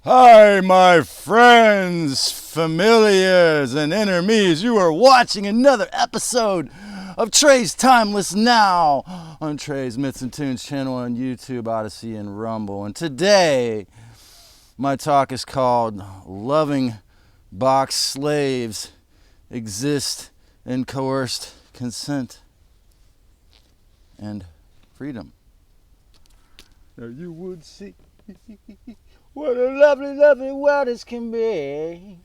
Hi, my friends, familiars, and enemies. You are watching another episode of Trey's Timeless Now on Trey's Myths and Tunes channel on YouTube, Odyssey, and Rumble. And today, my talk is called Loving Box Slaves Exist in Coerced Consent and Freedom. Now you would see what a lovely, lovely world this can be.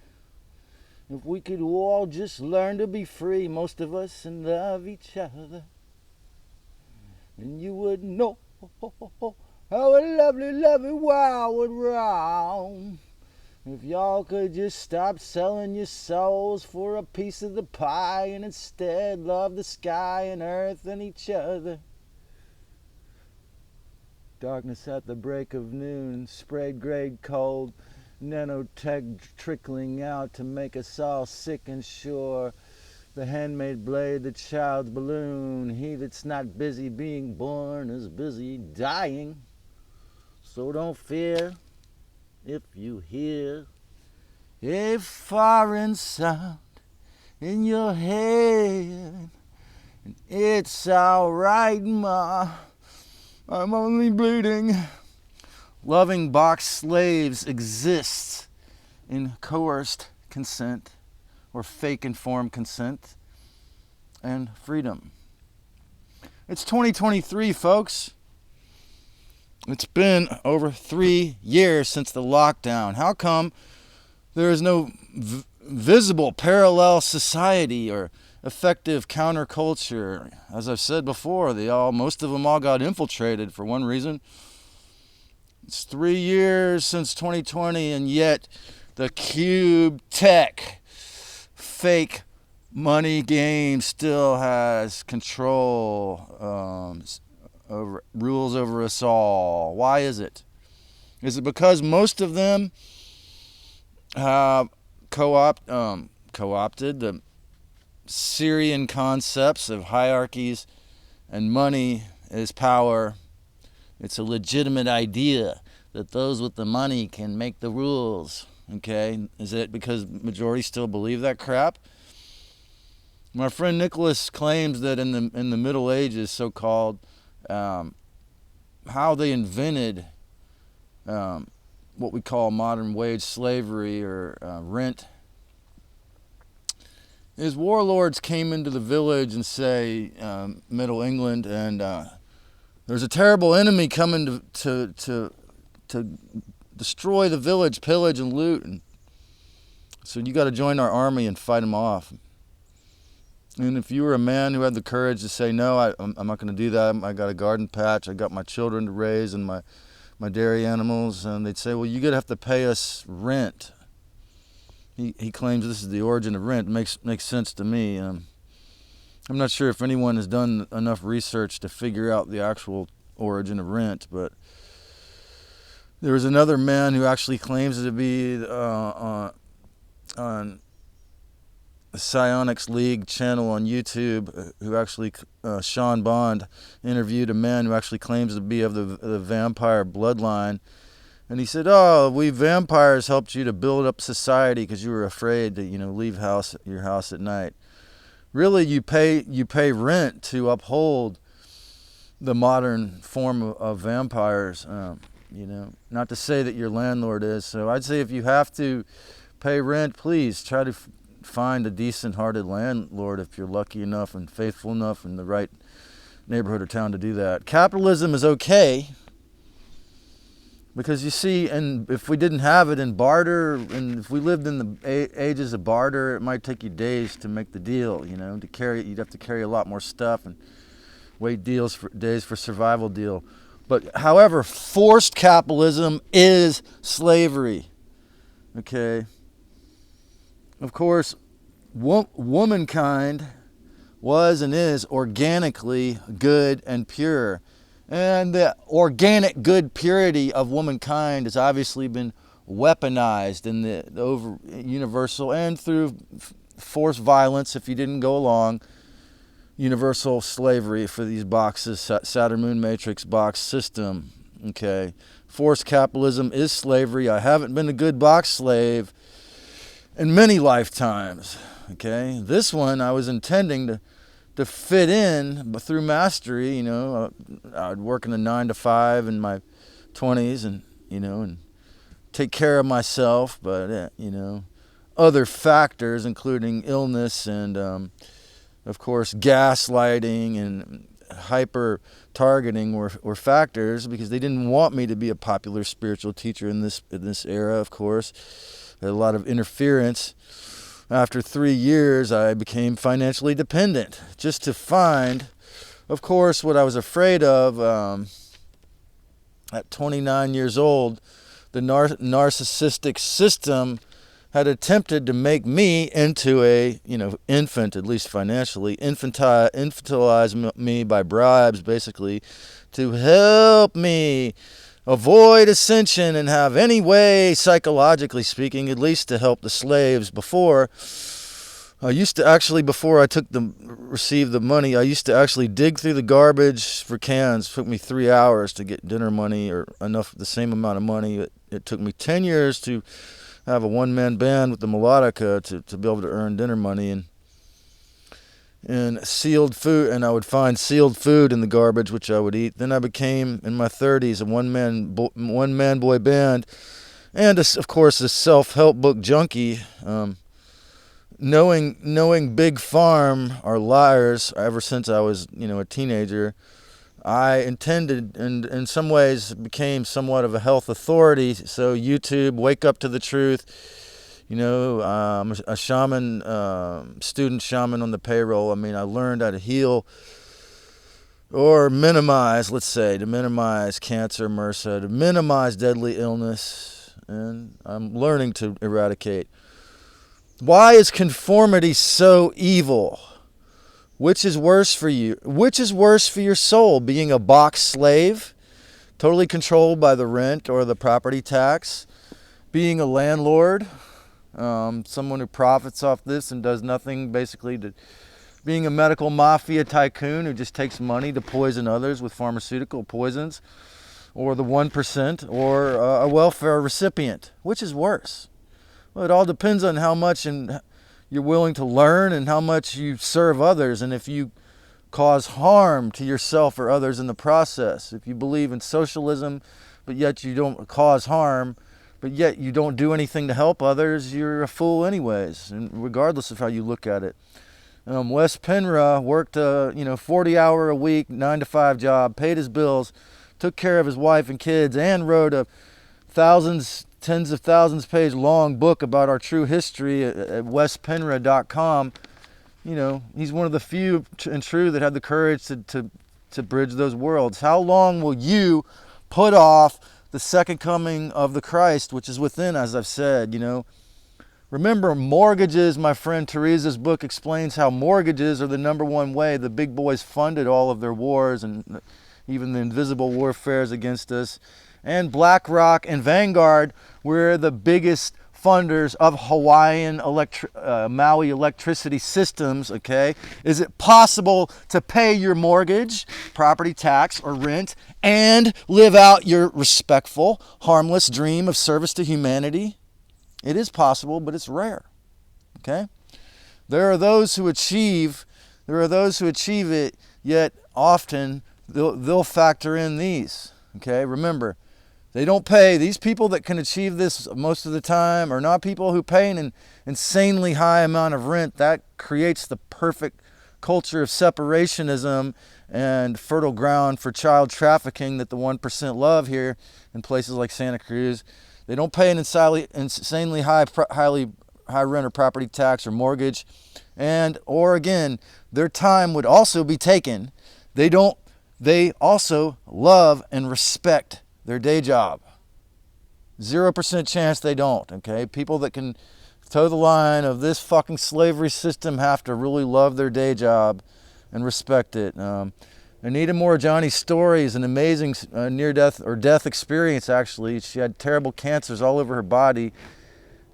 If we could all just learn to be free, most of us, and love each other. And you would know how a lovely, lovely world would roam. If y'all could just stop selling your souls for a piece of the pie and instead love the sky and earth and each other. Darkness at the break of noon, sprayed grade cold, nanotech trickling out to make us all sick and sure. The handmade blade, the child's balloon, he that's not busy being born is busy dying. So don't fear if you hear a foreign sound in your head. And it's alright, ma, I'm only bleeding. Loving box slaves exists in coerced consent or fake informed consent and freedom. It's 2023, folks. It's been over 3 years since the lockdown. How come there is no visible parallel society or effective counterculture? As I've said before, most of them all got infiltrated for one reason. It's 3 years since 2020, and yet the cube tech fake money game still has control, rules over us all. Why is it? Is it because most of them have co-opted the Syrian concepts of hierarchies and money is power? It's a legitimate idea that those with the money can make the rules. Okay, is it because majority still believe that crap? My friend Nicholas claims that in the Middle Ages, so-called, how they invented what we call modern wage slavery or rent is warlords came into the village and say, Middle England, and there's a terrible enemy coming to destroy the village, pillage, and loot. And so you got to join our army and fight them off. And if you were a man who had the courage to say, no, I'm not going to do that. I got a garden patch. I got my children to raise and my dairy animals. And they'd say, well, you're going to have to pay us rent. He claims this is the origin of rent. It makes sense to me. I'm not sure if anyone has done enough research to figure out the actual origin of rent, but there was another man who actually claims to be on the Psionics League channel on YouTube, who actually, Sean Bond, interviewed a man who actually claims to be of the vampire bloodline. And he said, oh, we vampires helped you to build up society because you were afraid to, leave your house at night. Really, you pay rent to uphold the modern form of vampires, not to say that your landlord is. So I'd say if you have to pay rent, please try to find a decent-hearted landlord if you're lucky enough and faithful enough in the right neighborhood or town to do that. Capitalism is okay because, you see, and if we didn't have it in barter, and if we lived in the ages of barter, it might take you days to make the deal, to carry it. You'd have to carry a lot more stuff and wait days for survival deal. But however, forced capitalism is slavery. Okay. Of course, womankind was and is organically good and pure. And the organic good purity of womankind has obviously been weaponized in the over universal and through forced violence, if you didn't go along, universal slavery for these boxes, Saturn Moon Matrix box system. Okay, forced capitalism is slavery. I haven't been a good box slave in many lifetimes. Okay, this one I was intending to fit in, but through mastery, I'd work in a 9 to 5 in my 20s, and and take care of myself. But other factors, including illness and of course gaslighting and hyper targeting, were factors, because they didn't want me to be a popular spiritual teacher in this era. Of course, a lot of interference. After 3 years, I became financially dependent, just to find, of course, what I was afraid of. At 29 years old, the narcissistic system had attempted to make me into a infant, at least financially, infantilize me by bribes, basically, to help me avoid ascension and have any way, psychologically speaking, at least to help the slaves. Before I received the money, I used to actually dig through the garbage for cans. It took me 3 hours to get dinner money, or the same amount of money. It took me 10 years to have a one-man band with the melodica to be able to earn dinner money, and sealed food, and I would find sealed food in the garbage, which I would eat. Then I became, in my 30s, a one-man boy band, and of course a self-help book junkie. Knowing Big Farm are liars ever since I was a teenager, I intended, and in some ways became somewhat of a health authority. So YouTube, Wake Up to the Truth. I'm a shaman, student shaman on the payroll. I learned how to heal or minimize, to minimize cancer, MRSA, to minimize deadly illness, and I'm learning to eradicate. Why is conformity so evil? Which is worse for you? Which is worse for your soul? Being a box slave, totally controlled by the rent or the property tax? Being a landlord, someone who profits off this and does nothing, basically, being a medical mafia tycoon who just takes money to poison others with pharmaceutical poisons, or the 1%, or a welfare recipient? Which is worse? Well, it all depends on how much you're willing to learn and how much you serve others, and if you cause harm to yourself or others in the process. If you believe in socialism, but yet you don't cause harm, but yet you don't do anything to help others, you're a fool anyways, and regardless of how you look at it. Wes Penra worked a 40-hour a week, 9 to 5 job, paid his bills, took care of his wife and kids, and wrote a tens of thousands page long book about our true history at wespenra.com. He's one of the few and true that had the courage to bridge those worlds. How long will you put off the second coming of the Christ, which is within, as I've said? Remember, mortgages, my friend Teresa's book explains how mortgages are the number one way the big boys funded all of their wars, and even the invisible warfares against us. And BlackRock and Vanguard were the biggest funders of Hawaiian Maui electricity systems. Okay, is it possible to pay your mortgage, property tax, or rent and live out your respectful, harmless dream of service to humanity? It is possible, but it's rare. Okay, there are those who achieve it, yet often they'll factor in these. Okay, remember, they don't pay. These people that can achieve this most of the time are not people who pay an insanely high amount of rent. That creates the perfect culture of separationism and fertile ground for child trafficking that the 1% love here in places like Santa Cruz. They don't pay an insanely high rent or property tax or mortgage, or again, their time would also be taken. They also love and respect their day job. 0% chance they don't, okay? People that can toe the line of this fucking slavery system have to really love their day job and respect it. Anita Moorjani's story is an amazing near-death or death experience, actually. She had terrible cancers all over her body,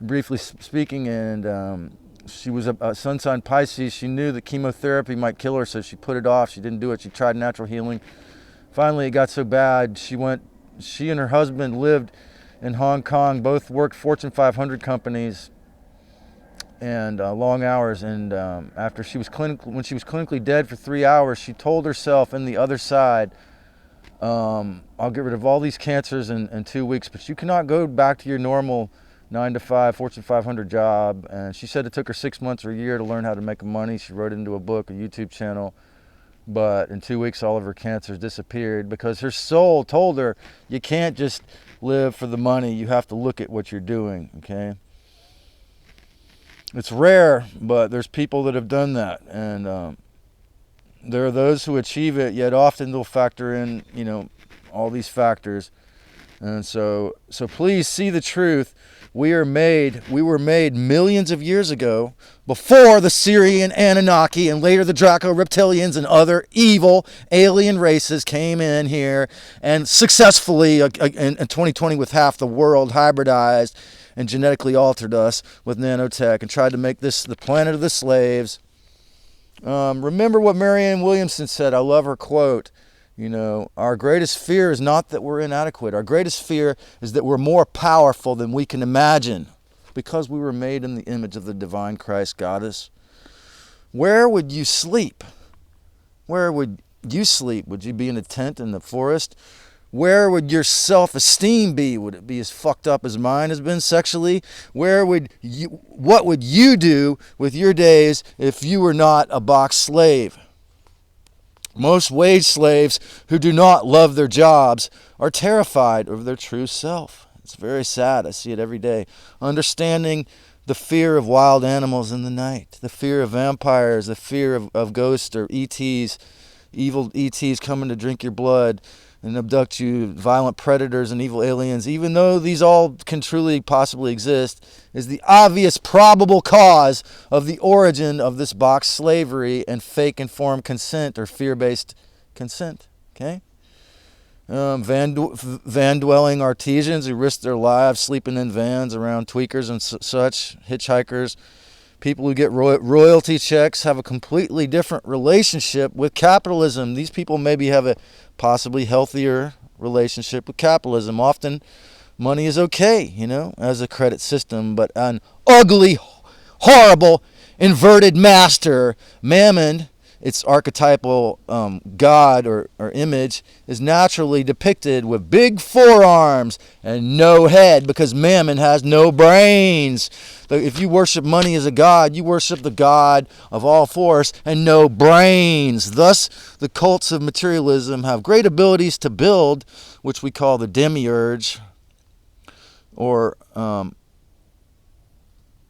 briefly speaking, and she was a sun sign Pisces. She knew that chemotherapy might kill her, so she put it off. She didn't do it. She tried natural healing. Finally, it got so bad, she went She and her husband lived in Hong Kong, both worked Fortune 500 companies and long hours. And after when she was clinically dead for 3 hours, she told herself in the other side, I'll get rid of all these cancers in 2 weeks, but you cannot go back to your normal 9 to 5 Fortune 500 job. And she said it took her 6 months or a year to learn how to make money. She wrote it into a book, a YouTube channel. But in 2 weeks, all of her cancers disappeared because her soul told her, you can't just live for the money. You have to look at what you're doing, okay? It's rare, but there's people that have done that. And there are those who achieve it, yet often they'll factor in, all these factors. And so please see the truth. We were made millions of years ago, before the Syrian Anunnaki and later the Draco reptilians and other evil alien races came in here and successfully in 2020 with half the world hybridized and genetically altered us with nanotech and tried to make this the planet of the slaves. Remember what Marianne Williamson said. I love her quote. Our greatest fear is not that we're inadequate. Our greatest fear is that we're more powerful than we can imagine because we were made in the image of the divine Christ goddess. Where would you sleep? Where would you sleep? Would you be in a tent in the forest? Where would your self-esteem be? Would it be as fucked up as mine has been sexually? What would you do with your days if you were not a box slave? Most wage slaves who do not love their jobs are terrified of their true self. It's very sad. I see it every day. Understanding the fear of wild animals in the night, the fear of vampires, the fear of ghosts or ETs, evil ETs coming to drink your blood and abduct you, violent predators and evil aliens, even though these all can truly possibly exist, is the obvious probable cause of the origin of this box slavery and fake informed consent or fear-based consent. Okay? Van-dwelling artisans who risk their lives sleeping in vans around tweakers and such, hitchhikers, people who get royalty checks have a completely different relationship with capitalism. These people maybe have a possibly healthier relationship with capitalism. Often money is okay, as a credit system, but an ugly, horrible, inverted master, Mammon, its archetypal god or image, is naturally depicted with big forearms and no head because Mammon has no brains. If you worship money as a god, you worship the god of all force and no brains. Thus, the cults of materialism have great abilities to build, which we call the demiurge or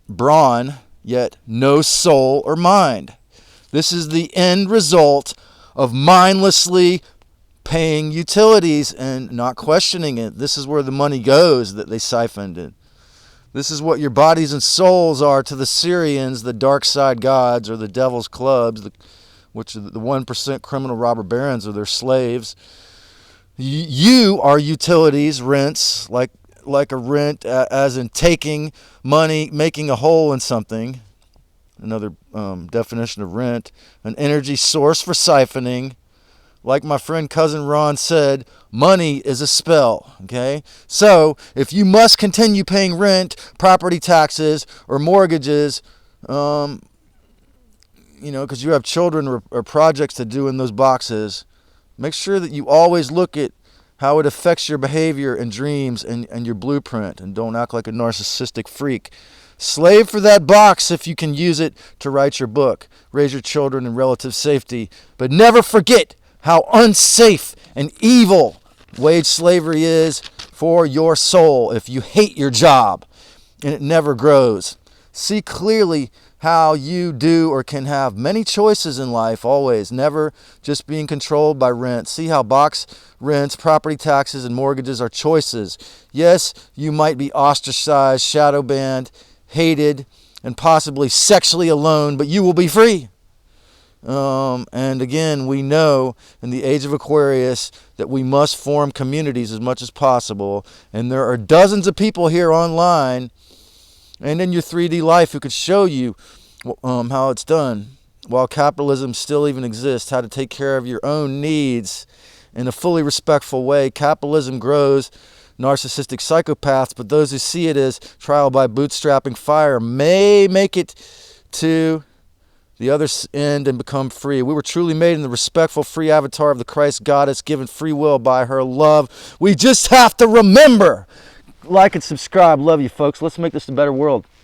brawn, yet no soul or mind. This is the end result of mindlessly paying utilities and not questioning it. This is where the money goes that they siphoned it. This is what your bodies and souls are to the Syrians, the dark side gods, or the devil's clubs, which are the 1% criminal robber barons or their slaves. You are utilities, rents, like a rent, as in taking money, making a hole in something. Another definition of rent, an energy source for siphoning. Like my friend Cousin Ron said, money is a spell, okay? So if you must continue paying rent, property taxes, or mortgages, because you have children or projects to do in those boxes, make sure that you always look at how it affects your behavior and dreams and your blueprint, and don't act like a narcissistic freak. Slave for that box if you can use it to write your book, raise your children in relative safety, but never forget how unsafe and evil wage slavery is for your soul if you hate your job and it never grows. See clearly how you do or can have many choices in life, always, never just being controlled by rent. See how box rents, property taxes, and mortgages are choices. Yes, you might be ostracized, shadow banned, hated, and possibly sexually alone, but you will be free. And again, we know in the age of Aquarius that we must form communities as much as possible. And there are dozens of people here online and in your 3D life who could show you how it's done while capitalism still even exists, how to take care of your own needs in a fully respectful way. Capitalism grows narcissistic psychopaths, but those who see it as trial by bootstrapping fire may make it to the other end and become free. We were truly made in the respectful, free avatar of the Christ Goddess, given free will by her love. We just have to remember. Like and subscribe. Love you, folks. Let's make this a better world.